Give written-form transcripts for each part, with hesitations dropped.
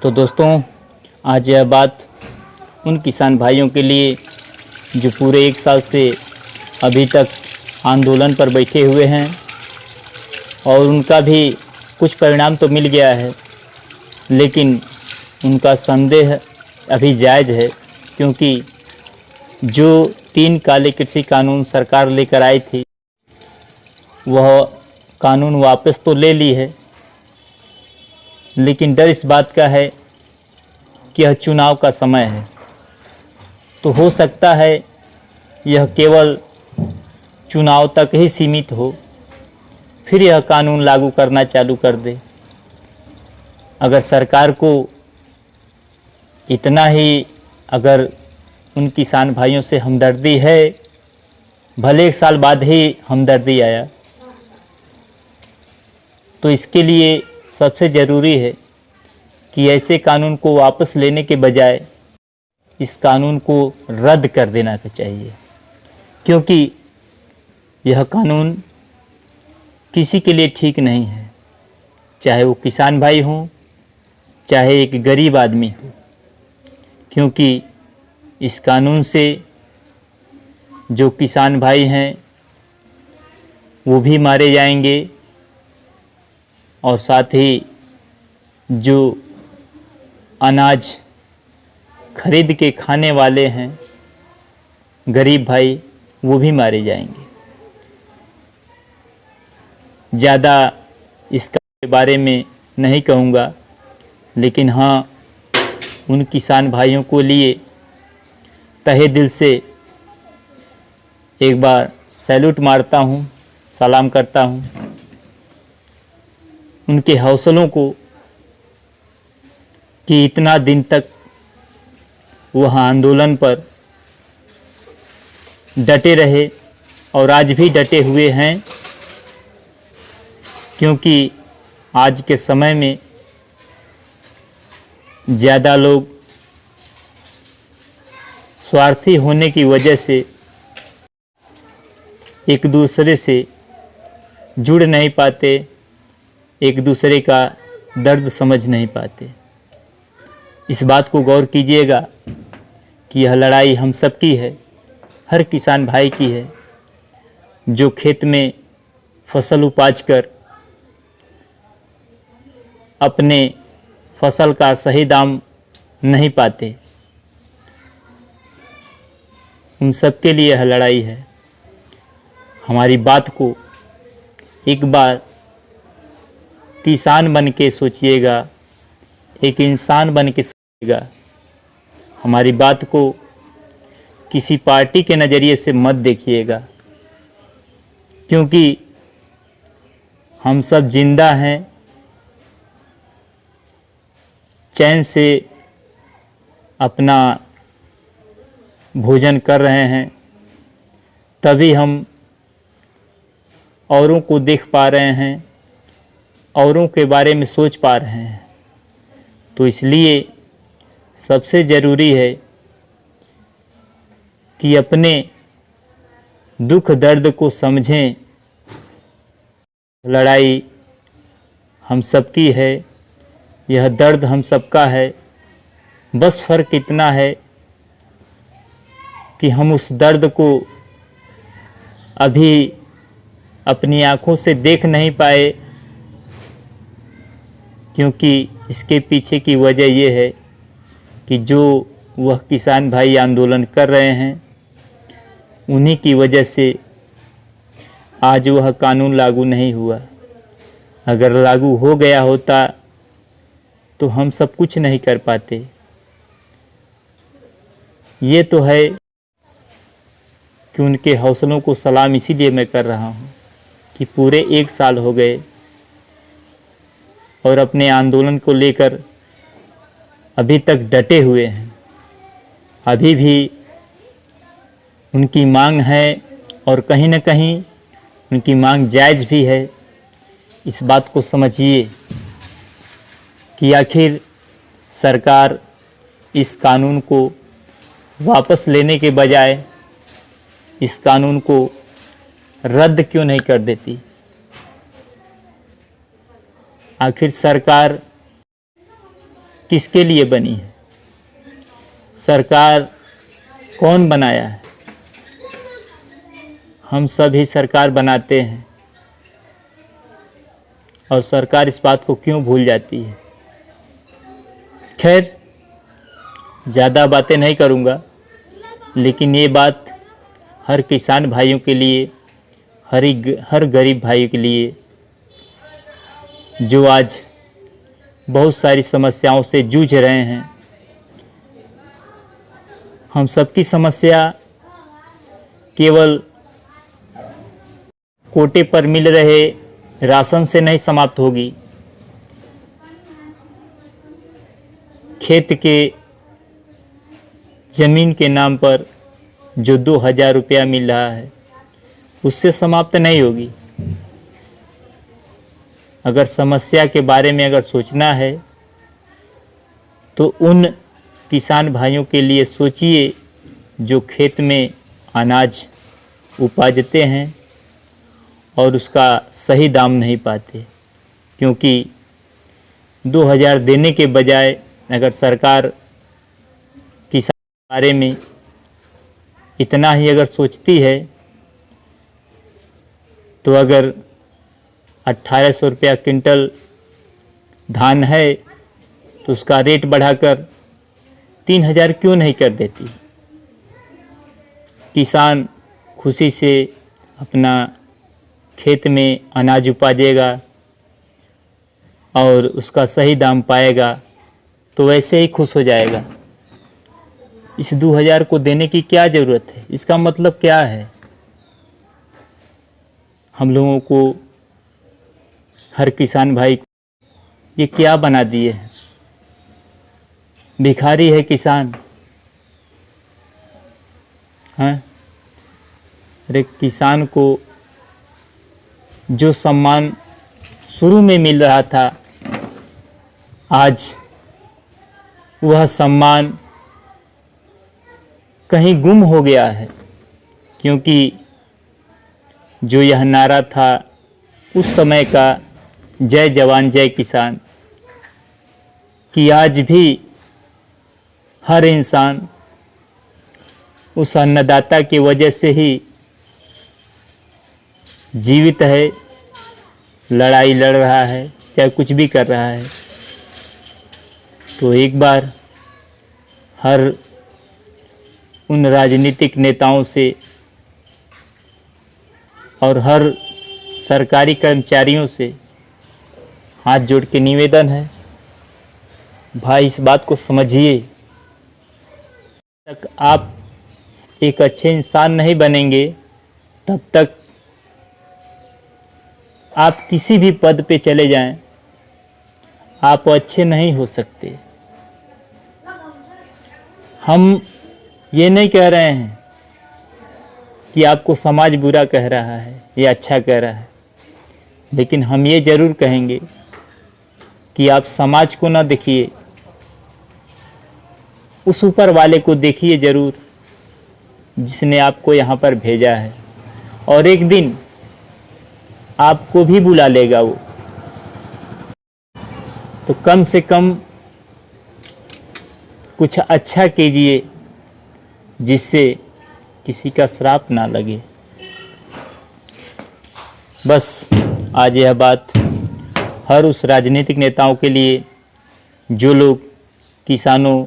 तो दोस्तों, आज यह बात उन किसान भाइयों के लिए जो पूरे 1 साल से अभी तक आंदोलन पर बैठे हुए हैं और उनका भी कुछ परिणाम तो मिल गया है, लेकिन उनका संदेह अभी जायज़ है, क्योंकि जो 3 काले कृषि कानून सरकार लेकर आई थी वह कानून वापस तो ले ली है, लेकिन डर इस बात का है कि यह चुनाव का समय है, तो हो सकता है यह केवल चुनाव तक ही सीमित हो, फिर यह कानून लागू करना चालू कर दे। अगर सरकार को इतना ही अगर उन किसान भाइयों से हमदर्दी है, भले 1 साल बाद ही हमदर्दी आया, तो इसके लिए सबसे ज़रूरी है कि ऐसे कानून को वापस लेने के बजाय इस कानून को रद्द कर देना चाहिए, क्योंकि यह कानून किसी के लिए ठीक नहीं है, चाहे वो किसान भाई हों, चाहे एक गरीब आदमी हो, क्योंकि इस कानून से जो किसान भाई हैं वो भी मारे जाएंगे और साथ ही जो अनाज खरीद के खाने वाले हैं गरीब भाई, वो भी मारे जाएंगे। ज़्यादा इसके बारे में नहीं कहूँगा, लेकिन हाँ, उन किसान भाइयों को लिए तहे दिल से एक बार सैल्यूट मारता हूँ, सलाम करता हूँ। उनके हौसलों को कि इतना दिन तक वह आंदोलन पर डटे रहे और आज भी डटे हुए हैं, क्योंकि आज के समय में ज़्यादा लोग स्वार्थी होने की वजह से एक दूसरे से जुड़ नहीं पाते, एक दूसरे का दर्द समझ नहीं पाते। इस बात को गौर कीजिएगा कि यह लड़ाई हम सब की है, हर किसान भाई की है, जो खेत में फसल उपज कर अपने फसल का सही दाम नहीं पाते, उन सब के लिए यह लड़ाई है। हमारी बात को एक बार किसान बन के सोचिएगा, एक इंसान बन के सोचिएगा। हमारी बात को किसी पार्टी के नज़रिए से मत देखिएगा, क्योंकि हम सब जिंदा हैं, चैन से अपना भोजन कर रहे हैं, तभी हम औरों को देख पा रहे हैं, औरों के बारे में सोच पा रहे हैं। तो इसलिए सबसे ज़रूरी है कि अपने दुख दर्द को समझें। लड़ाई हम सबकी है, यह दर्द हम सबका है, बस फ़र्क इतना है कि हम उस दर्द को अभी अपनी आँखों से देख नहीं पाए, क्योंकि इसके पीछे की वजह ये है कि जो वह किसान भाई आंदोलन कर रहे हैं, उन्हीं की वजह से आज वह कानून लागू नहीं हुआ। अगर लागू हो गया होता तो हम सब कुछ नहीं कर पाते। ये तो है कि उनके हौसलों को सलाम इसीलिए मैं कर रहा हूँ कि पूरे 1 साल हो गए और अपने आंदोलन को लेकर अभी तक डटे हुए हैं। अभी भी उनकी मांग है और कहीं न कहीं उनकी मांग जायज़ भी है। इस बात को समझिए कि आखिर सरकार इस कानून को वापस लेने के बजाय इस कानून को रद्द क्यों नहीं कर देती। आखिर सरकार किसके लिए बनी है? सरकार कौन बनाया है? हम सभी सरकार बनाते हैं, और सरकार इस बात को क्यों भूल जाती है? खैर, ज़्यादा बातें नहीं करूँगा, लेकिन ये बात हर किसान भाइयों के लिए, हर गरीब भाइयों के लिए जो आज बहुत सारी समस्याओं से जूझ रहे हैं। हम सबकी समस्या केवल कोटे पर मिल रहे राशन से नहीं समाप्त होगी। खेत के ज़मीन के नाम पर जो 2000 रुपया मिल रहा है, उससे समाप्त नहीं होगी। अगर समस्या के बारे में अगर सोचना है तो उन किसान भाइयों के लिए सोचिए जो खेत में अनाज उपजते हैं और उसका सही दाम नहीं पाते, क्योंकि 2000 देने के बजाय अगर सरकार किसान के बारे में इतना ही अगर सोचती है तो अगर 1800 रुपया क्विंटल धान है तो उसका रेट बढ़ाकर 3000 क्यों नहीं कर देती? किसान खुशी से अपना खेत में अनाज उपजेगा और उसका सही दाम पाएगा तो वैसे ही खुश हो जाएगा। इस 2000 को देने की क्या ज़रूरत है? इसका मतलब क्या है? हम लोगों को, हर किसान भाई को ये क्या बना दिए हैं? भिखारी है किसान, हैं? अरे किसान को जो सम्मान शुरू में मिल रहा था, आज वह सम्मान कहीं गुम हो गया है, क्योंकि जो यह नारा था उस समय का, जय जवान जय किसान, कि आज भी हर इंसान उस अन्नदाता की वजह से ही जीवित है, लड़ाई लड़ रहा है, चाहे कुछ भी कर रहा है। तो एक बार हर उन राजनीतिक नेताओं से और हर सरकारी कर्मचारियों से हाथ जोड़ के निवेदन है, भाई इस बात को समझिए। तक आप एक अच्छे इंसान नहीं बनेंगे, तब तक आप किसी भी पद पे चले जाएं, आप अच्छे नहीं हो सकते। हम ये नहीं कह रहे हैं कि आपको समाज बुरा कह रहा है या अच्छा कह रहा है, लेकिन हम ये ज़रूर कहेंगे कि आप समाज को ना देखिए, उस ऊपर वाले को देखिए ज़रूर, जिसने आपको यहाँ पर भेजा है, और एक दिन आपको भी बुला लेगा वो। तो कम से कम कुछ अच्छा कीजिए जिससे किसी का श्राप ना लगे। बस आज यह बात हर उस राजनीतिक नेताओं के लिए जो लोग किसानों,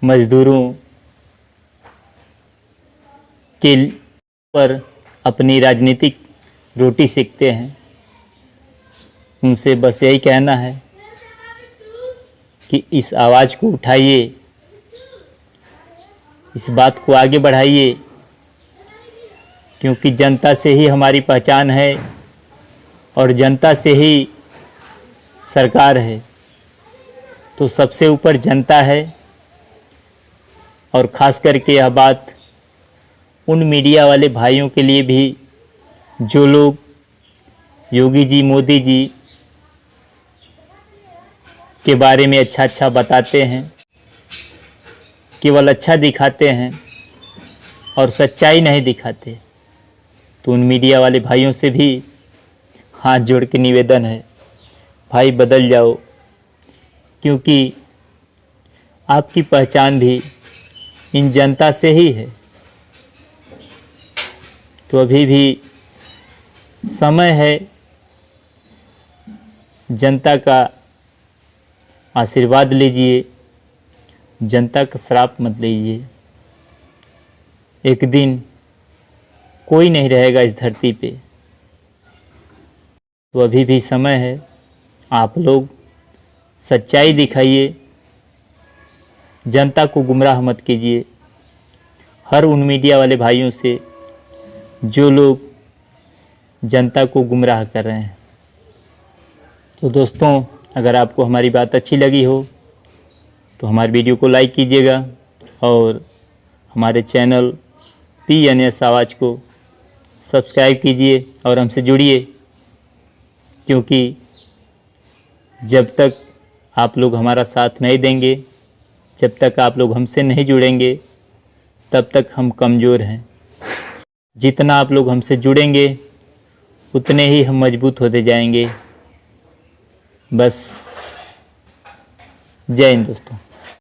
मजदूरों के पर अपनी राजनीतिक रोटी सेकते हैं, उनसे बस यही कहना है कि इस आवाज़ को उठाइए, इस बात को आगे बढ़ाइए, क्योंकि जनता से ही हमारी पहचान है और जनता से ही सरकार है। तो सबसे ऊपर जनता है। और ख़ास करके यह बात उन मीडिया वाले भाइयों के लिए भी जो लोग योगी जी, मोदी जी के बारे में अच्छा अच्छा बताते हैं, केवल अच्छा दिखाते हैं और सच्चाई नहीं दिखाते। तो उन मीडिया वाले भाइयों से भी हाथ जोड़ के निवेदन है, भाई बदल जाओ, क्योंकि आपकी पहचान भी इन जनता से ही है। तो अभी भी समय है, जनता का आशीर्वाद लीजिए, जनता का श्राप मत लीजिए। एक दिन कोई नहीं रहेगा इस धरती पे, तो अभी भी समय है। आप लोग सच्चाई दिखाइए, जनता को गुमराह मत कीजिए। हर उन मीडिया वाले भाइयों से जो लोग जनता को गुमराह कर रहे हैं। तो दोस्तों, अगर आपको हमारी बात अच्छी लगी हो तो हमारे वीडियो को लाइक कीजिएगा और हमारे चैनल PNS आवाज़ को सब्सक्राइब कीजिए और हमसे जुड़िए, क्योंकि जब तक आप लोग हमारा साथ नहीं देंगे, जब तक आप लोग हमसे नहीं जुड़ेंगे, तब तक हम कमज़ोर हैं। जितना आप लोग हमसे जुड़ेंगे उतने ही हम मजबूत होते जाएंगे। बस जय हिंद दोस्तों।